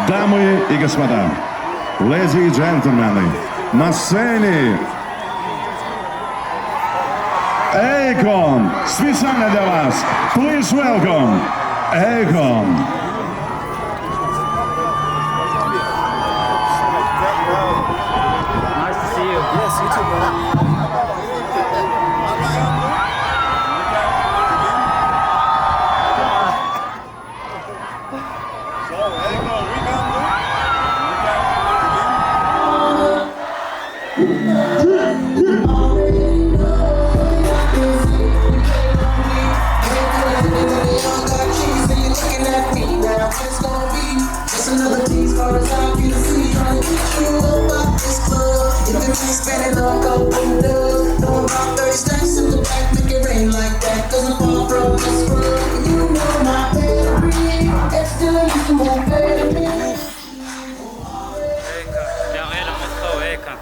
Дамы и господа, леди и джентльмены, на сцене Akon, специально для вас. Please welcome Akon. Nice to see you. Yes, you too, brother. Another piece for us out, you see, trying to get you up out this club. If it ain't spending up, go and dub. Throwing about 30 stacks in the back, make it rain like that. Cause I'm far from the scrub. You know my pedigree, it's still used to move better than me. Ja, helemaal go, Akon.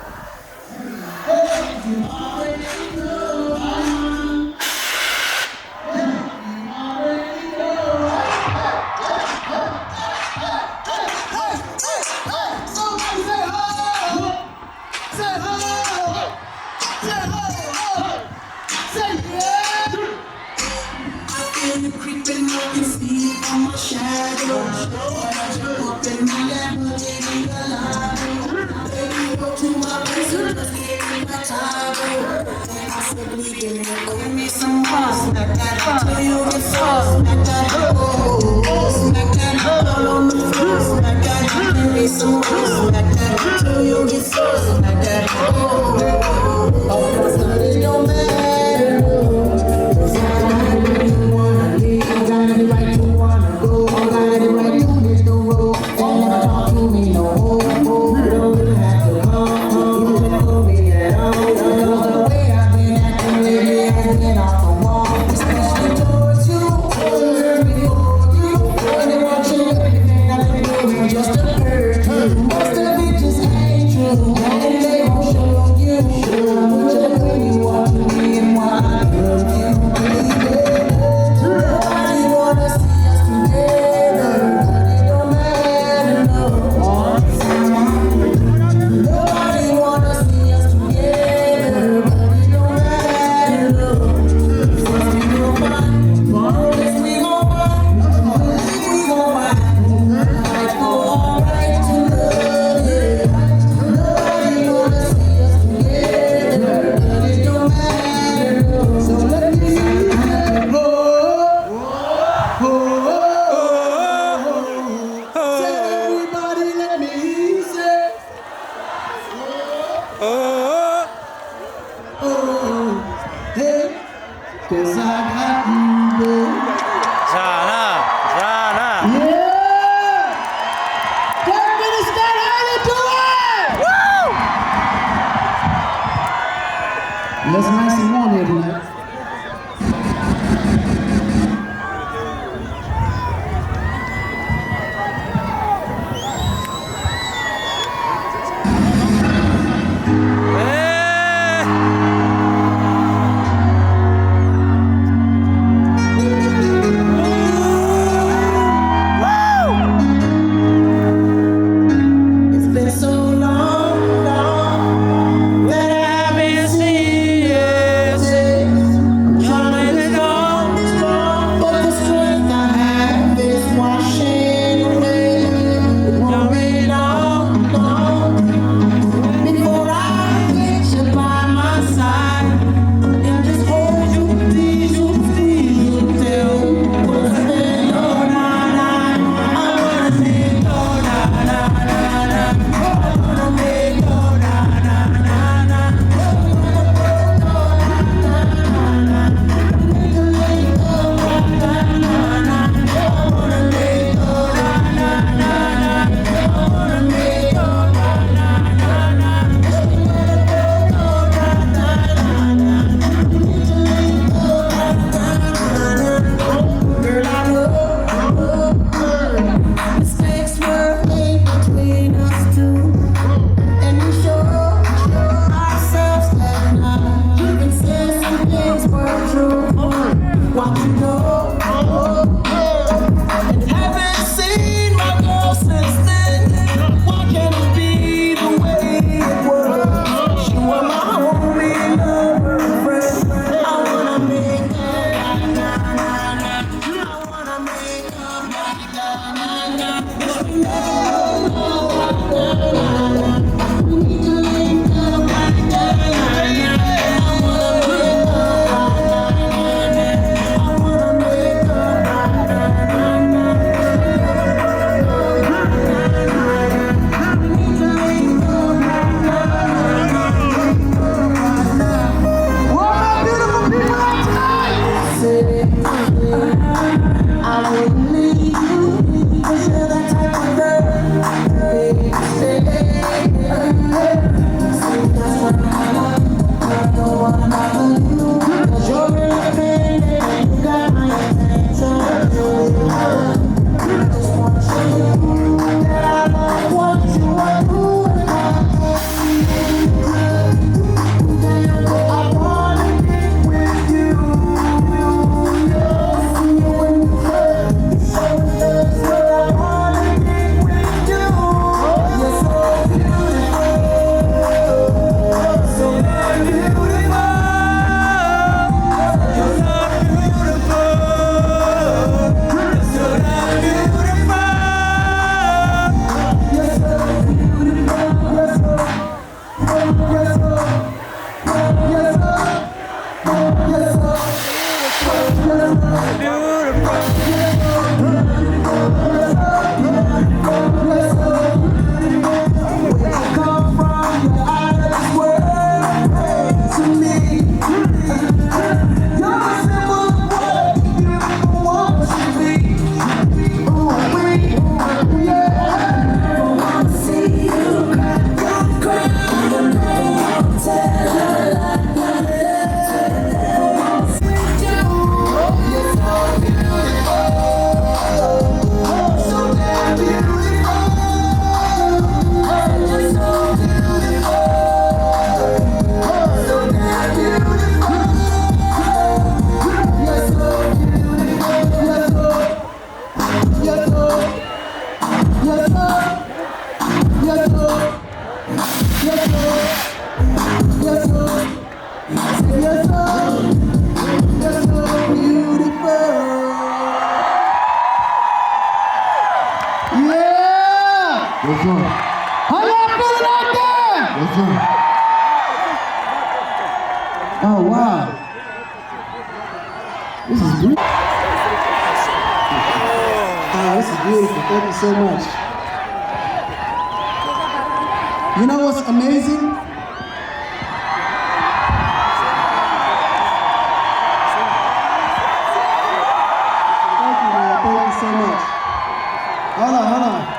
Creeping up and see on my shadow. Up in my Lamborghini Gallardo. Baby, go to my place and just give me my time. I said, we can give me some fun. Smack that till you get sauce. Smack that oh, smack that all on the floor. Smack that, give me some fun. Smack that till you get sauce. Smack that oh, oh, it don't matter. Cause I got you, babe. Zana, Zana. Yeah! Dirk Minister, how you doing? Woo! Yeah, it's nice and warm here tonight. Yeah. What's up? How y'all feeling out there? What's up? Oh, wow. This is beautiful. This is beautiful. Thank you so much. You know what's amazing? Thank you, man. Thank you so much. Hold on, hold on.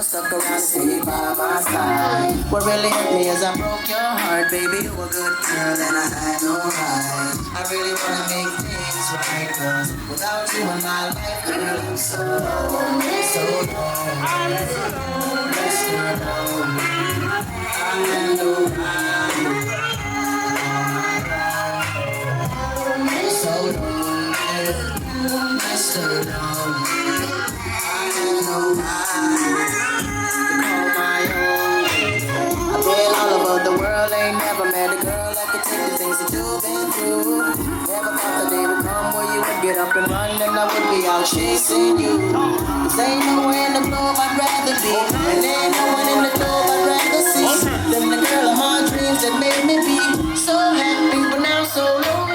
still stuck around and stayed by my side. What really hurt me is I broke your heart, baby. You were a good girl and I had no right. I really wanna make things right, 'cause without you in my life, girl, I'm so lonely, so lonely. Mr. Lonely, I have nobody. So lonely, Mr. Lonely. I have nobody to call my own. I've been all over the world, ain't never met a girl that could take the things that you've been through. Never thought the day would come where you would get up and run and I would be out chasing you. 'Cause ain't nowhere in the globe I'd rather be, and ain't no one in the globe I'd rather see than the girl of my dreams that made me be so happy, but now so lonely.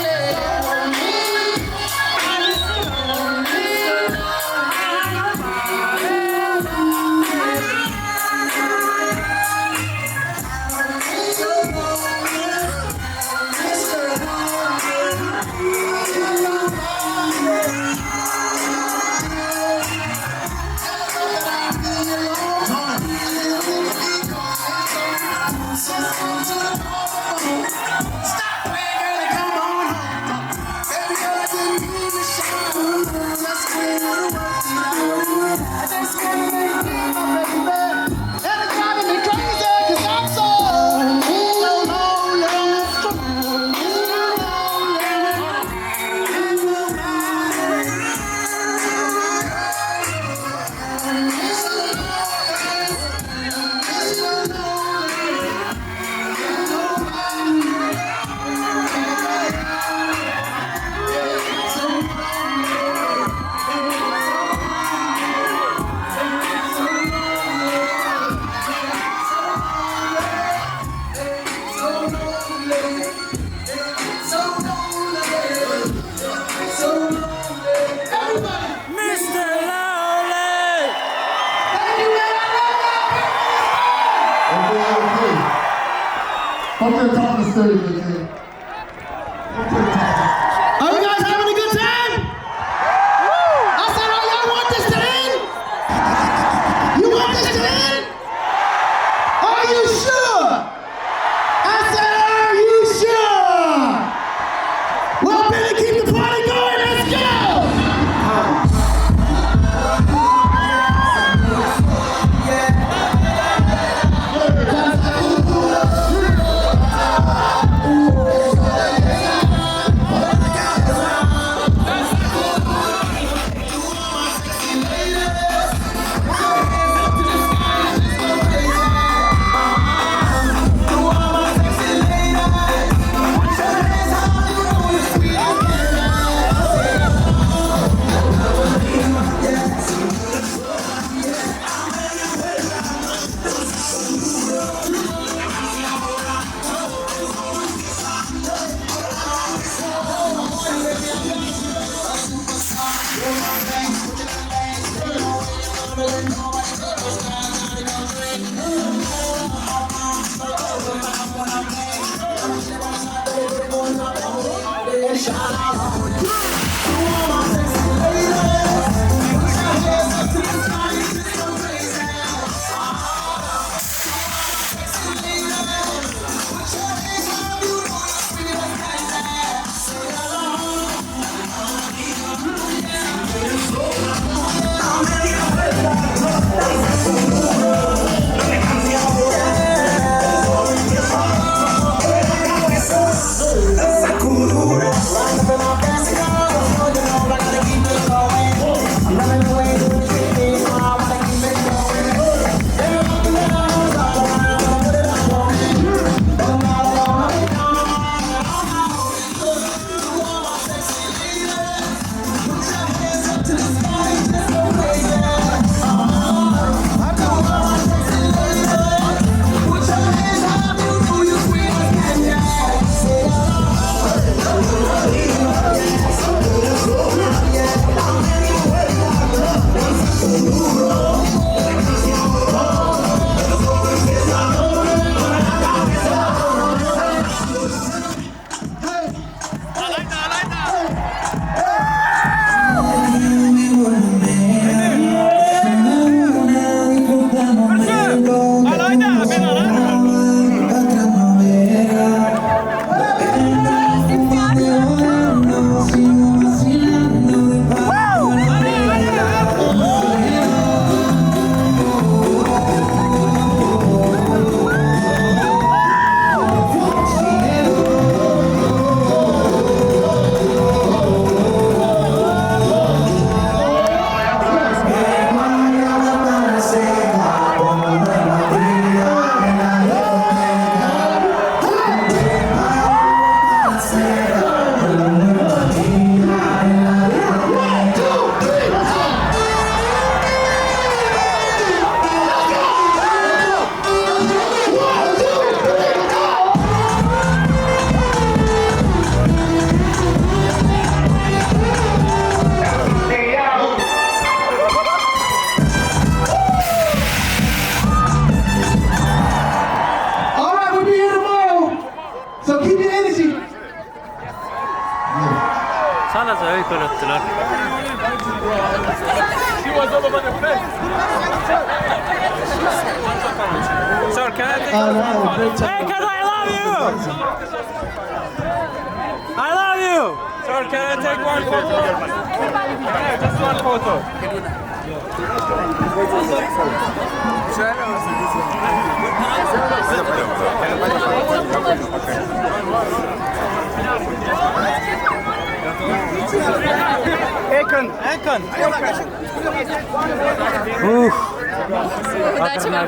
Mr. Lonely. Okay. Up there top of the stage, okay? Are you guys having a good time? I said, oh, y'all want this to end? You want this to end? Are you sure? I said, are you sure? Well, better keep the party going. Let's go. Böyle ettiler. Sir, can I take Oh, no, great Hey, time. cuz I love you! I love you! Sir, can I take one photo? Yeah, just one photo. Ekon. Удачи вам.